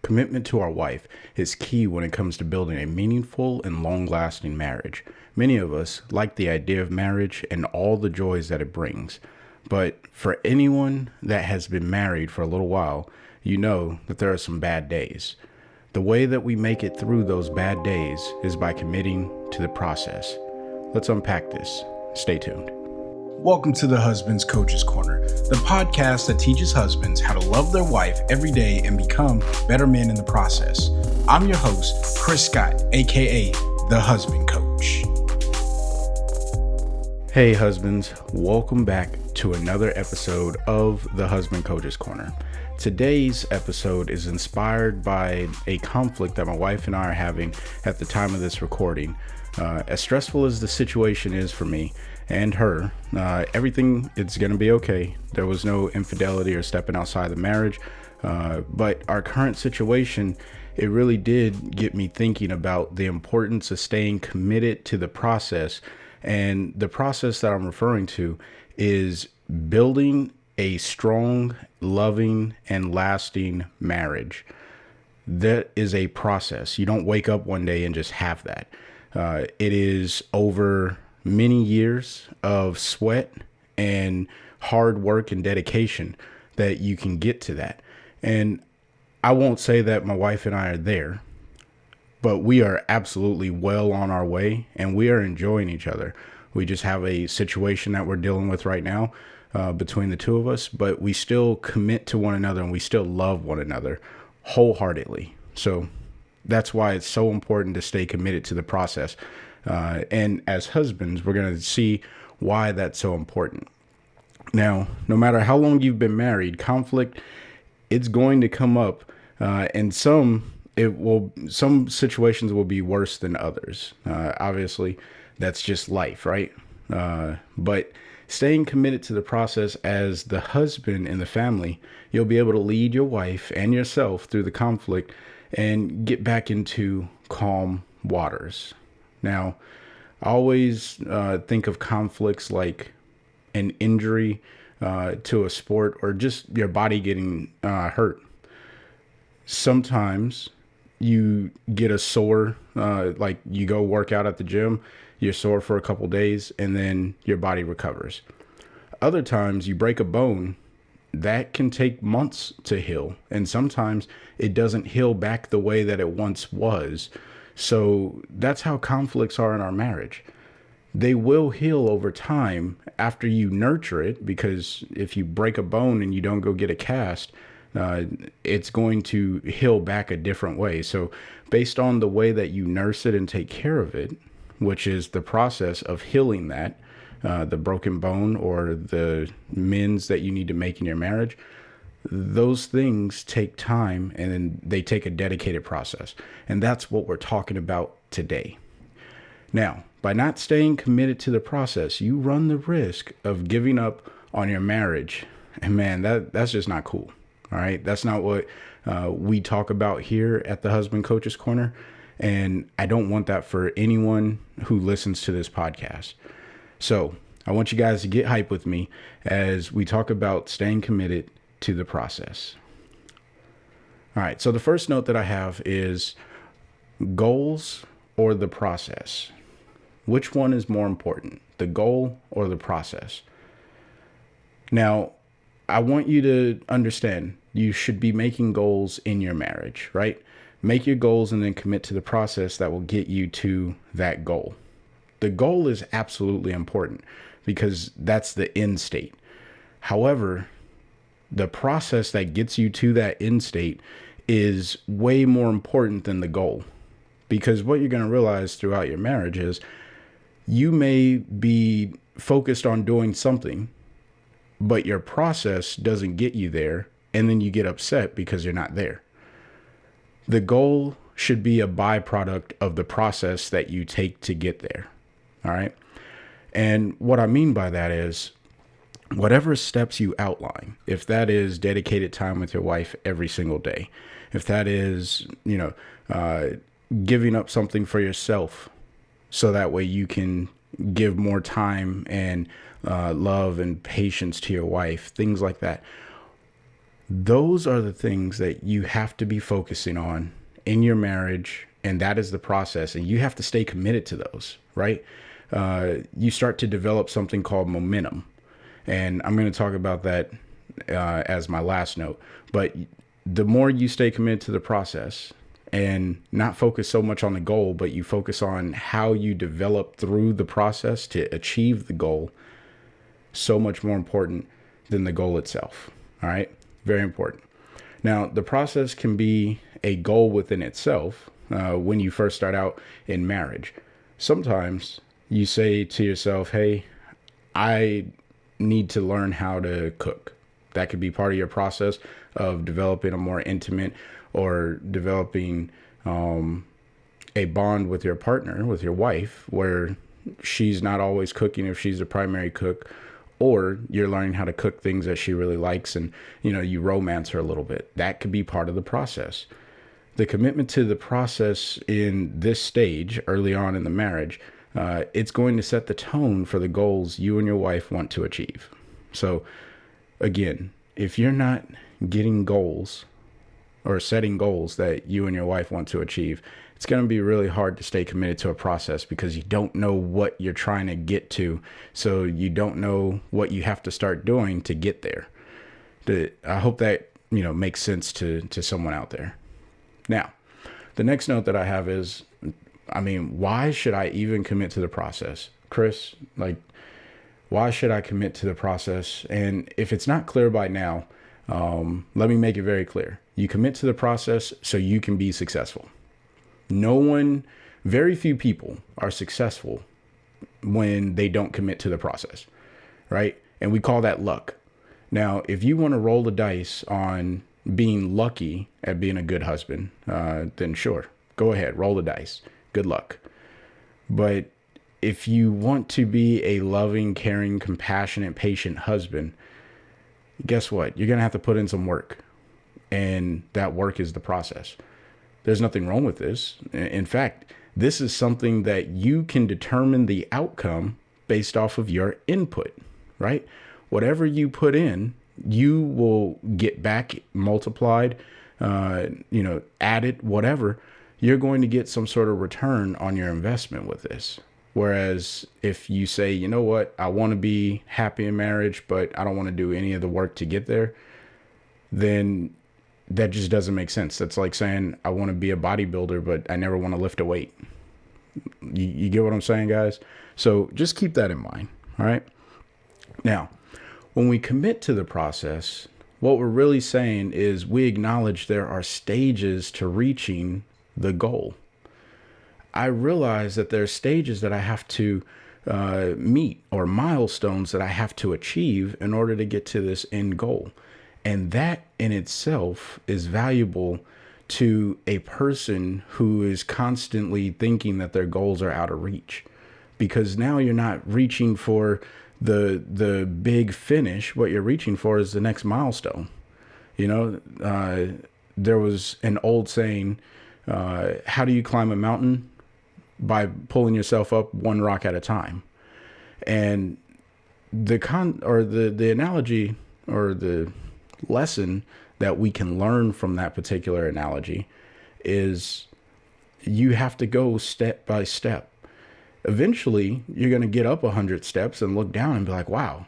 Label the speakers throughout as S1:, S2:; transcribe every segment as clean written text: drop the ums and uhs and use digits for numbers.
S1: Commitment to our wife is key when it comes to building a meaningful and long-lasting marriage. Many of us like the idea of marriage and all the joys that it brings. But for anyone that has been married for a little while, you know that there are some bad days. The way that we make it through those bad days is by committing to the process. Let's unpack this. Stay tuned. Welcome to the Husband's Coach's Corner, the podcast that teaches husbands how to love their wife every day and become better men in the process. I'm your host, Chris Scott, aka the Husband Coach. Hey husbands, welcome back to another episode of the Husband Coach's Corner. Today's episode is inspired by a conflict that my wife and I are having at the time of this recording. As stressful as the situation is for me and her, everything is going to be okay. There was no infidelity or stepping outside the marriage, but our current situation, it really did get me thinking about the importance of staying committed to the process. And the process that I'm referring to is building a strong, loving, and lasting marriage. That is a process. You don't wake up one day and just have that. It is over many years of sweat and hard work and dedication that you can get to that. And I won't say that my wife and I are there, but we are absolutely well on our way and we are enjoying each other. We just have a situation that we're dealing with right now between the two of us, but we still commit to one another and we still love one another wholeheartedly. So that's why it's so important to stay committed to the process. And as husbands, we're going to see why that's so important. Now, no matter how long you've been married, conflict, it's going to come up. And some situations will be worse than others. Obviously, that's just life, right? But staying committed to the process as the husband in the family, you'll be able to lead your wife and yourself through the conflict and get back into calm waters. Now, I always think of conflicts like an injury to a sport or just your body getting hurt. Sometimes you get a sore, like you go work out at the gym, you're sore for a couple days, and then your body recovers. Other times you break a bone, that can take months to heal. And sometimes it doesn't heal back the way that it once was. So that's how conflicts are in our marriage. They will heal over time after you nurture it, because if you break a bone and you don't go get a cast, it's going to heal back a different way. So based on the way that you nurse it and take care of it, which is the process of healing that, the broken bone or the amends that you need to make in your marriage, those things take time and they take a dedicated process. And that's what we're talking about today. Now, by not staying committed to the process, you run the risk of giving up on your marriage. And man, that's just not cool. All right. That's not what we talk about here at the Husband Coach's Corner. And I don't want that for anyone who listens to this podcast. So I want you guys to get hype with me as we talk about staying committed to the process. All right. So the first note that I have is goals or the process. Which one is more important, the goal or the process? Now, I want you to understand you should be making goals in your marriage, right? Make your goals and then commit to the process that will get you to that goal. The goal is absolutely important because that's the end state. However, the process that gets you to that end state is way more important than the goal, because what you're going to realize throughout your marriage is you may be focused on doing something, but your process doesn't get you there. And then you get upset because you're not there. The goal should be a byproduct of the process that you take to get there. All right. And what I mean by that is whatever steps you outline, if that is dedicated time with your wife every single day, if that is, giving up something for yourself so that way you can give more time and love and patience to your wife, things like that. Those are the things that you have to be focusing on in your marriage. And that is the process. And you have to stay committed to those, right? You start to develop something called momentum. And I'm going to talk about that as my last note. But the more you stay committed to the process and not focus so much on the goal, but you focus on how you develop through the process to achieve the goal, so much more important than the goal itself. All right. Very important. Now, the process can be a goal within itself when you first start out in marriage. Sometimes you say to yourself, hey, I need to learn how to cook. That could be part of your process of developing a more intimate or developing a bond with your partner, with your wife, where she's not always cooking if she's the primary cook, or you're learning how to cook things that she really likes and, you romance her a little bit. That could be part of the process. The commitment to the process in this stage, early on in the marriage, it's going to set the tone for the goals you and your wife want to achieve. So again, if you're not getting goals or setting goals that you and your wife want to achieve, it's going to be really hard to stay committed to a process because you don't know what you're trying to get to. So you don't know what you have to start doing to get there. I hope that, makes sense to someone out there. Now, the next note that I have is, why should I even commit to the process? Chris, why should I commit to the process? And if it's not clear by now, let me make it very clear. You commit to the process so you can be successful. Very few people are successful when they don't commit to the process, right? And we call that luck. Now, if you want to roll the dice on being lucky at being a good husband, then sure, go ahead, roll the dice. Good luck. But if you want to be a loving, caring, compassionate, patient husband, guess what? You're going to have to put in some work. And that work is the process. There's nothing wrong with this. In fact, this is something that you can determine the outcome based off of your input, right? Whatever you put in, you will get back multiplied, added, whatever. You're going to get some sort of return on your investment with this. Whereas if you say, you know what, I want to be happy in marriage, but I don't want to do any of the work to get there, then that just doesn't make sense. That's like saying I want to be a bodybuilder, but I never want to lift a weight. You get what I'm saying, guys? So just keep that in mind. All right. Now, when we commit to the process, what we're really saying is we acknowledge there are stages to reaching the goal. I realize that there are stages that I have to meet, or milestones that I have to achieve in order to get to this end goal. And that in itself is valuable to a person who is constantly thinking that their goals are out of reach, because now you're not reaching for the big finish. What you're reaching for is the next milestone. There was an old saying, how do you climb a mountain? By pulling yourself up one rock at a time. And the analogy, or the lesson that we can learn from that particular analogy is you have to go step by step. Eventually, you're going to get up 100 steps and look down and be like, wow,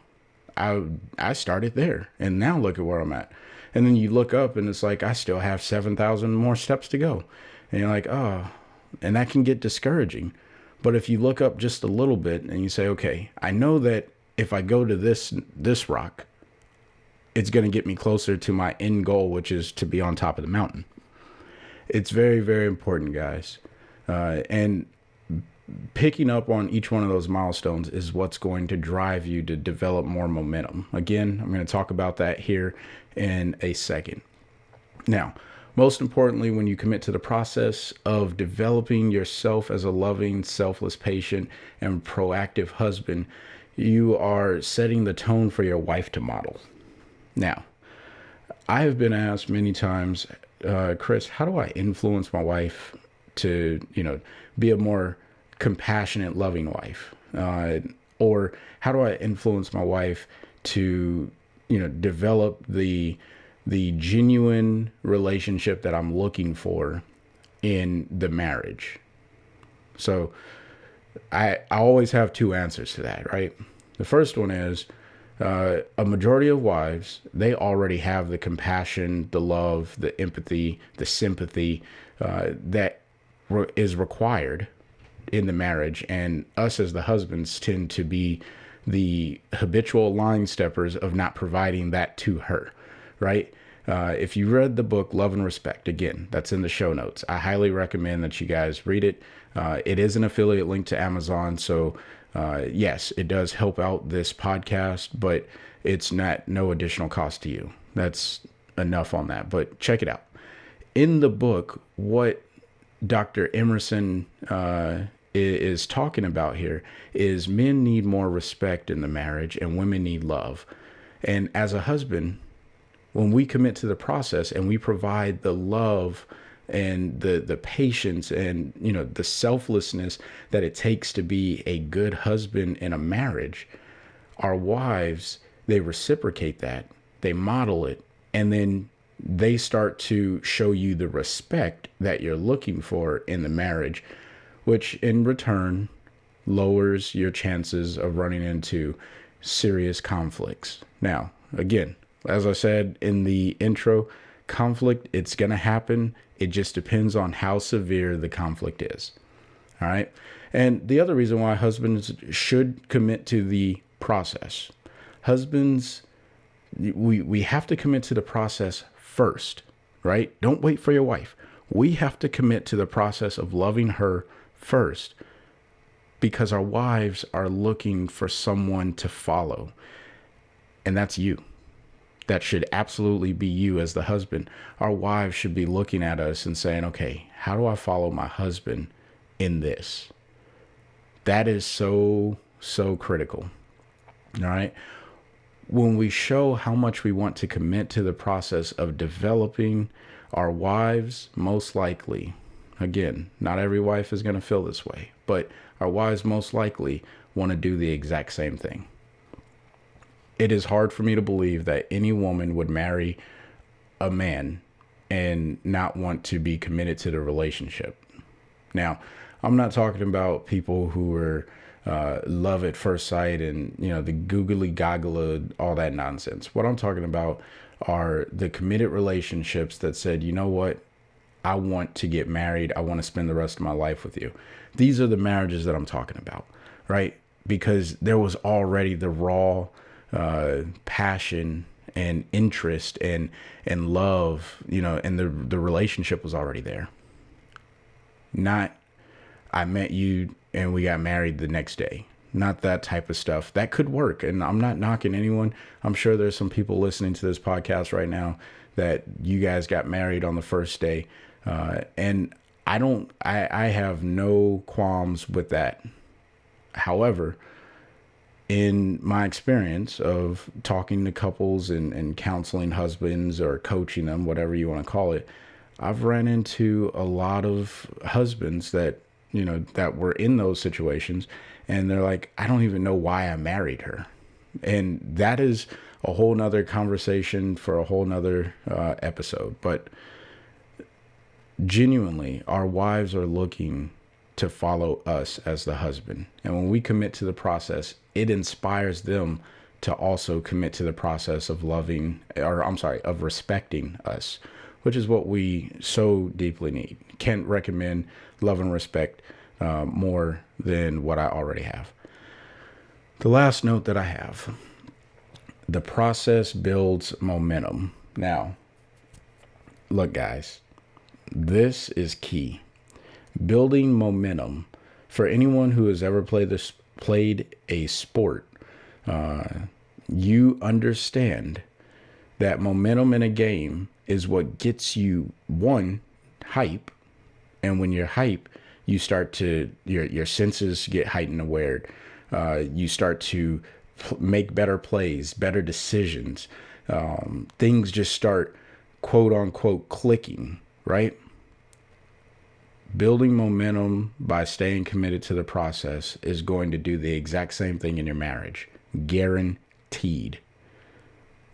S1: I started there. And now look at where I'm at. And then you look up and it's like, I still have 7,000 more steps to go. And you're like, oh, and that can get discouraging. But if you look up just a little bit and you say, okay, I know that if I go to this rock, it's going to get me closer to my end goal, which is to be on top of the mountain. It's very, very important, guys. And picking up on each one of those milestones is what's going to drive you to develop more momentum. Again, I'm going to talk about that here in a second. Now, most importantly, when you commit to the process of developing yourself as a loving, selfless, patient, and proactive husband, you are setting the tone for your wife to model. Now, I have been asked many times, Chris, how do I influence my wife to, be a more compassionate, loving wife? Or how do I influence my wife to, develop the the genuine relationship that I'm looking for in the marriage. So I always have two answers to that, right? The first one is a majority of wives, they already have the compassion, the love, the empathy, the sympathy that is required in the marriage. And us as the husbands tend to be the habitual line steppers of not providing that to her, right? If you read the book Love and Respect, again, that's in the show notes. I highly recommend that you guys read it. It is an affiliate link to Amazon. So yes, it does help out this podcast, but it's not no additional cost to you. That's enough on that, but check it out. In the book, what Dr. Emerson is talking about here is men need more respect in the marriage and women need love. And as a husband, when we commit to the process and we provide the love and the patience and, you know, the selflessness that it takes to be a good husband in a marriage, our wives, they reciprocate that, they model it, and then they start to show you the respect that you're looking for in the marriage, which in return lowers your chances of running into serious conflicts. Now, again, as I said in the intro, conflict, it's going to happen. It just depends on how severe the conflict is. All right. And the other reason why husbands should commit to the process. Husbands, we have to commit to the process first, right? Don't wait for your wife. We have to commit to the process of loving her first because our wives are looking for someone to follow. And that's you. That should absolutely be you as the husband. Our wives should be looking at us and saying, okay, how do I follow my husband in this? That is so, so critical. All right. When we show how much we want to commit to the process of developing our wives, most likely, again, not every wife is going to feel this way, but our wives most likely want to do the exact same thing. It is hard for me to believe that any woman would marry a man and not want to be committed to the relationship. Now, I'm not talking about people who are love at first sight and, you know, the googly goggle, all that nonsense. What I'm talking about are the committed relationships that said, you know what? I want to get married. I want to spend the rest of my life with you. These are the marriages that I'm talking about, right? Because there was already the raw passion and interest and love, you know, and the relationship was already there. Not, I met you and we got married the next day. Not that type of stuff. That could work. And I'm not knocking anyone. I'm sure there's some people listening to this podcast right now that you guys got married on the first day. And I have no qualms with that. However, in my experience of talking to couples and counseling husbands or coaching them, whatever you want to call it, I've ran into a lot of husbands that, you know, that were in those situations and they're like, I don't even know why I married her. And that is a whole nother conversation for a whole nother episode. But genuinely, our wives are looking to follow us as the husband. And when we commit to the process, it inspires them to also commit to the process of of respecting us, which is what we so deeply need. Can't recommend love and respect more than what I already have. The last note that I have, the process builds momentum. Now, look, guys, this is key. Building momentum for anyone who has ever played a sport. You understand that momentum in a game is what gets you, one, hype. And when you're hype, you start to, your senses get heightened aware. You start to make better plays, better decisions. Things just start, quote unquote, clicking, right? Building momentum by staying committed to the process is going to do the exact same thing in your marriage. Guaranteed.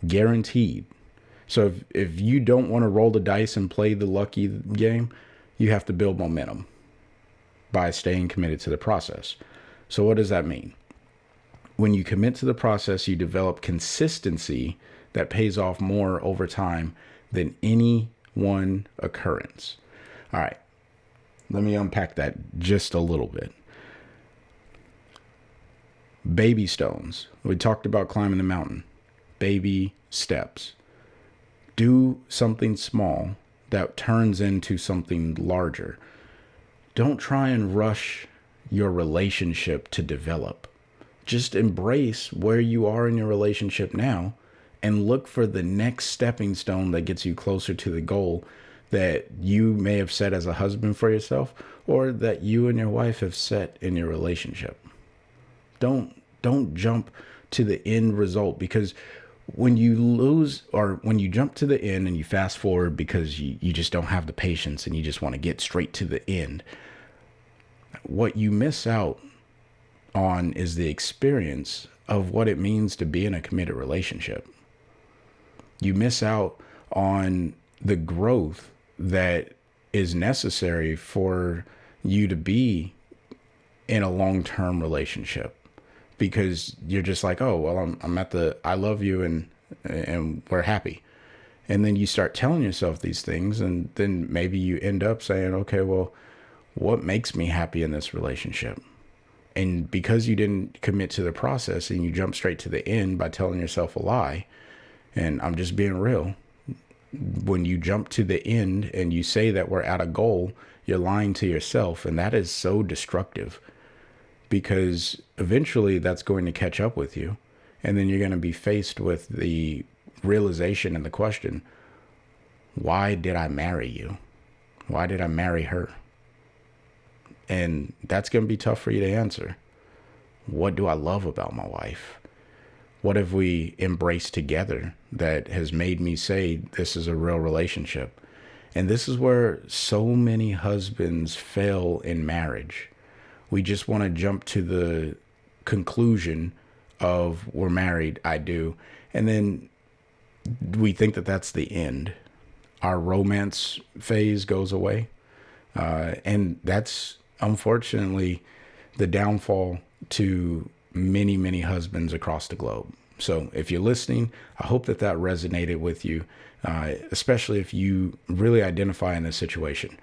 S1: Guaranteed. So if you don't want to roll the dice and play the lucky game, you have to build momentum by staying committed to the process. So what does that mean? When you commit to the process, you develop consistency that pays off more over time than any one occurrence. All right, let me unpack that just a little bit. Baby stones. We talked about climbing the mountain. Baby steps. Do something small that turns into something larger. Don't try and rush your relationship to develop. Just embrace where you are in your relationship now and look for the next stepping stone that gets you closer to the goal that you may have set as a husband for yourself, or that you and your wife have set in your relationship. Don't jump to the end result, because when you lose, or when you jump to the end and you fast forward because you just don't have the patience and you just want to get straight to the end, what you miss out on is the experience of what it means to be in a committed relationship. You miss out on the growth that is necessary for you to be in a long-term relationship, because you're just like, oh, well, I'm at the, I love you and we're happy. And then you start telling yourself these things, and then maybe you end up saying, okay, well, what makes me happy in this relationship? And because you didn't commit to the process and you jump straight to the end by telling yourself a lie, and I'm just being real, when you jump to the end and you say that we're at a goal, you're lying to yourself. And that is so destructive, because eventually that's going to catch up with you. And then you're going to be faced with the realization and the question, why did I marry you? Why did I marry her? And that's going to be tough for you to answer. What do I love about my wife? What have we embraced together that has made me say this is a real relationship? And this is where so many husbands fail in marriage. We just want to jump to the conclusion of we're married, I do. And then we think that that's the end. Our romance phase goes away. And that's unfortunately the downfall to many, many husbands across the globe. So if you're listening, I hope that that resonated with you, especially if you really identify in this situation.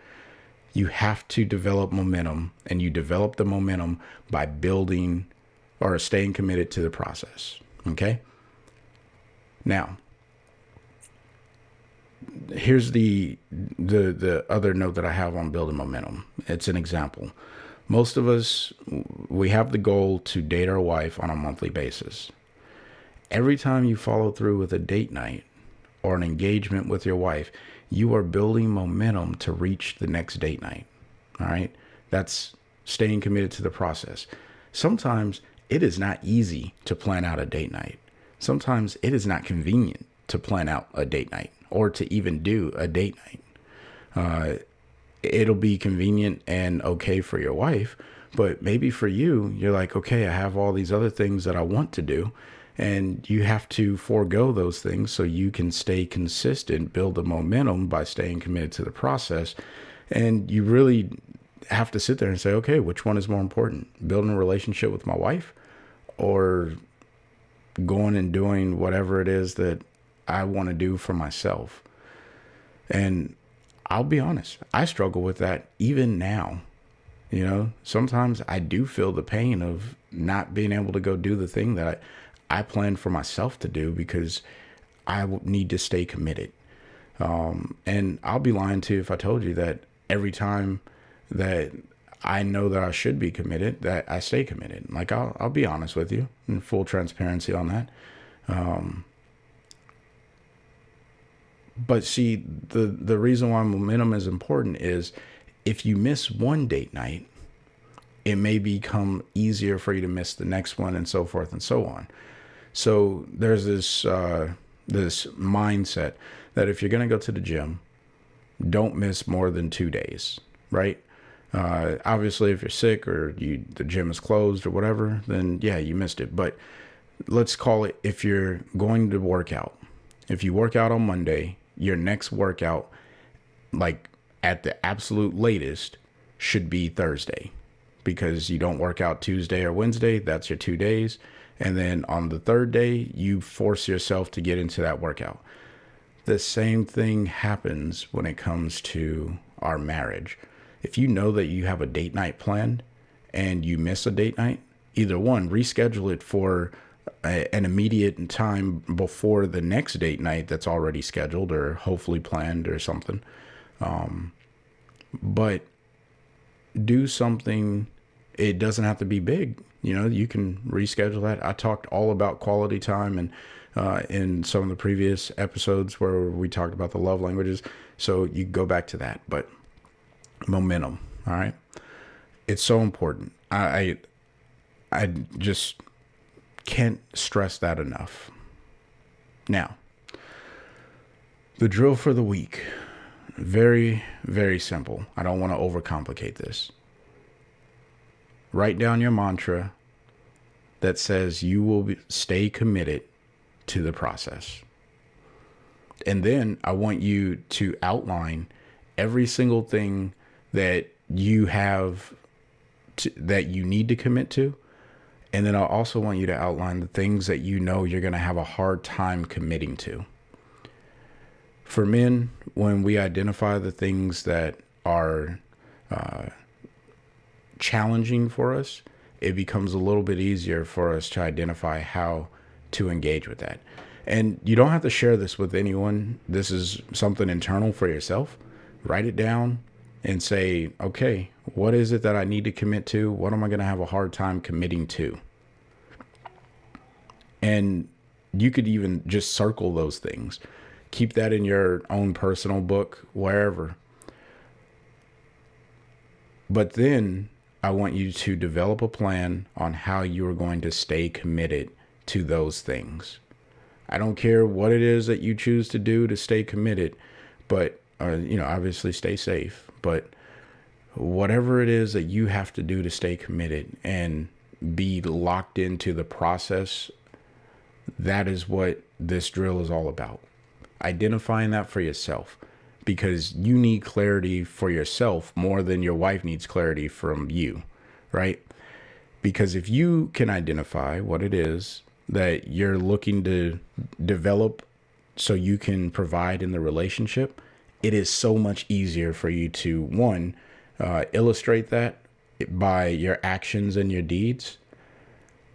S1: You have to develop momentum, and you develop the momentum by building or staying committed to the process. Okay. Now, here's the other note that I have on building momentum. It's an example. Most of us, we have the goal to date our wife on a monthly basis. Every time you follow through with a date night or an engagement with your wife, you are building momentum to reach the next date night. All right. That's staying committed to the process. Sometimes it is not easy to plan out a date night. Sometimes it is not convenient to plan out a date night or to even do a date night. It'll be convenient and okay for your wife, but maybe for you, you're like, okay, I have all these other things that I want to do, and you have to forego those things so you can stay consistent, build the momentum by staying committed to the process. And you really have to sit there and say, okay, which one is more important? Building a relationship with my wife, or going and doing whatever it is that I want to do for myself? And I'll be honest, I struggle with that even now. You know, sometimes I do feel the pain of not being able to go do the thing that I planned for myself to do, because I need to stay committed. And I'll be lying to you if I told you that every time that I know that I should be committed, that I stay committed. Like, I'll be honest with you in full transparency on that. But see, the reason why momentum is important is if you miss one date night, it may become easier for you to miss the next one, and so forth and so on. So there's this mindset that if you're going to go to the gym, don't miss more than 2 days, right? Obviously, if you're sick or the gym is closed or whatever, then yeah, you missed it. But let's call it, if you're going to work out If you work out on Monday, your next workout, like at the absolute latest, should be Thursday, because you don't work out Tuesday or Wednesday. That's your 2 days. And then on the third day, you force yourself to get into that workout. The same thing happens when it comes to our marriage. If you know that you have a date night planned and you miss a date night, either one, reschedule it for an immediate time before the next date night that's already scheduled or hopefully planned or something. But do something. It doesn't have to be big. You can reschedule that. I talked all about quality time and in some of the previous episodes where we talked about the love languages. So you go back to that. But momentum, all right? It's so important. I just can't stress that enough. Now, the drill for the week. Very, very simple. I don't want to overcomplicate this. Write down your mantra that says you will stay committed to the process. And then I want you to outline every single thing that you have that you need to commit to. And then I also want you to outline the things that you know you're going to have a hard time committing to. For men, when we identify the things that are challenging for us, it becomes a little bit easier for us to identify how to engage with that. And you don't have to share this with anyone. This is something internal for yourself. Write it down and say, okay, what is it that I need to commit to? What am I going to have a hard time committing to? And you could even just circle those things. Keep that in your own personal book, wherever. But then I want you to develop a plan on how you are going to stay committed to those things. I don't care what it is that you choose to do to stay committed, but, obviously stay safe. But whatever it is that you have to do to stay committed and be locked into the process, that is what this drill is all about. Identifying that for yourself, because you need clarity for yourself more than your wife needs clarity from you, right? Because if you can identify what it is that you're looking to develop so you can provide in the relationship, it is so much easier for you to, one, illustrate that by your actions and your deeds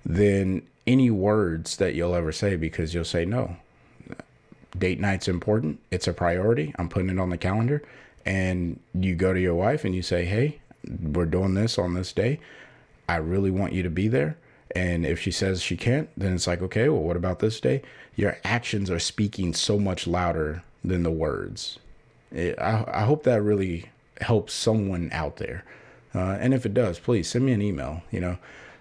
S1: than any words that you'll ever say, because you'll say, no, date night's important. It's a priority. I'm putting it on the calendar. And you go to your wife and you say, hey, we're doing this on this day. I really want you to be there. And if she says she can't, then it's like, okay, well, what about this day? Your actions are speaking so much louder than the words. I hope that really helps someone out there. And if it does, please send me an email.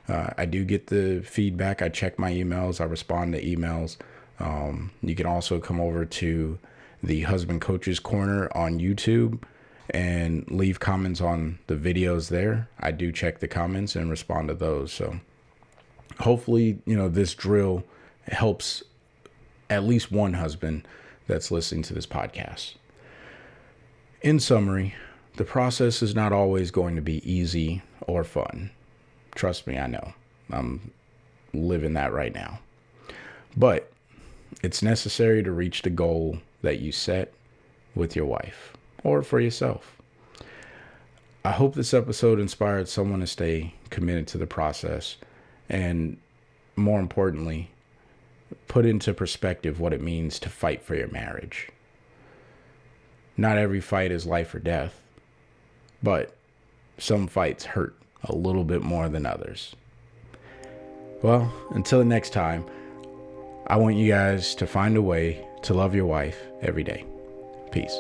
S1: I do get the feedback. I check my emails. I respond to emails. You can also come over to the Husband Coaches Corner on YouTube and leave comments on the videos there. I do check the comments and respond to those. So hopefully, this drill helps at least one husband that's listening to this podcast. In summary, the process is not always going to be easy or fun. Trust me, I know. I'm living that right now. But it's necessary to reach the goal that you set with your wife or for yourself. I hope this episode inspired someone to stay committed to the process and, more importantly, put into perspective what it means to fight for your marriage. Not every fight is life or death, but some fights hurt a little bit more than others. Well, until next time, I want you guys to find a way to love your wife every day. Peace.